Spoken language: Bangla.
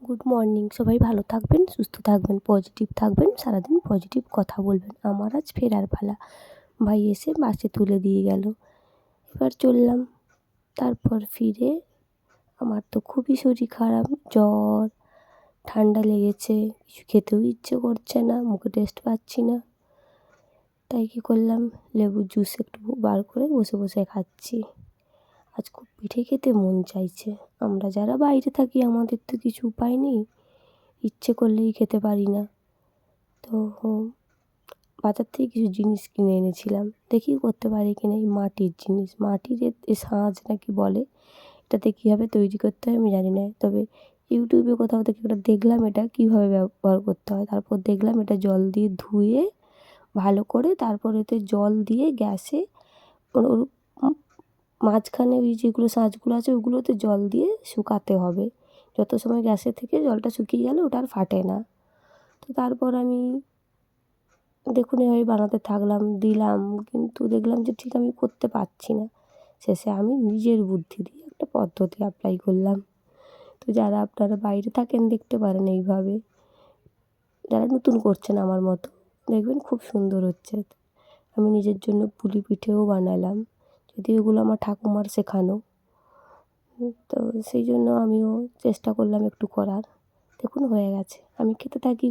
Good morning. সবাই ভালো থাকবেন, সুস্থ থাকবেন, পজিটিভ থাকবেন, সারাদিন পজিটিভ কথা বলবেন। আমার আজ ফেরার পালা। ভাই এসে বাসে তুলে দিয়ে গেল। এবার চললাম। তারপর ফিরে আমার তো খুবই শরীর খারাপ, জ্বর, ঠান্ডা লেগেছে, কিছু খেতেও ইচ্ছে করছে না, মুখে টেস্ট পাচ্ছি না। তাই কী করলাম, লেবুর জুস একটু বার করে বসে বসে খাচ্ছি। আজ খুব পিঠে খেতে মন চাইছে। আমরা যারা বাইরে থাকি আমাদের তো কিছু উপায় নেই, ইচ্ছে করলেই খেতে পারি না। তো বাজার থেকে কিছু জিনিস কিনে এনেছিলাম, দেখি করতে পারি কিনা। এই মাটির জিনিস, মাটির সাজ নাকি বলে, এটাতে কীভাবে তৈরি করতে হয় আমি জানি না, তবে ইউটিউবে কোথাও থেকে একটা দেখলাম এটা কীভাবে ব্যবহার করতে হয়। তারপর দেখলাম এটা জল দিয়ে ধুয়ে ভালো করে, তারপর এতে জল দিয়ে গ্যাসে ওর মাঝখানে ওই যেগুলো সাজগুলো আছে ওগুলোতে জল দিয়ে শুকাতে হবে। যত সময় গ্যাসে থেকে জলটা শুকিয়ে গেলে ওটা আর ফাটে না। তো তারপর আমি দেখুন এভাবে বানাতে থাকলাম, দিলাম, কিন্তু দেখলাম যে ঠিক আমি করতে পারছি না। শেষে আমি নিজের বুদ্ধি দিয়ে একটা পদ্ধতি অ্যাপ্লাই করলাম। তো যারা আপনারা বাইরে থাকেন দেখতে পারেন এইভাবে, যারা নতুন করছেন আমার মতো, দেখবেন খুব সুন্দর হচ্ছে। আমি নিজের জন্য পুলি পিঠেও বানালাম, যদিও এগুলো আমার ঠাকুমার শেখানো। তো সেই জন্য আমিও চেষ্টা করলাম একটু করার। দেখুন হয়ে গেছে। আমি খেতে থাকি।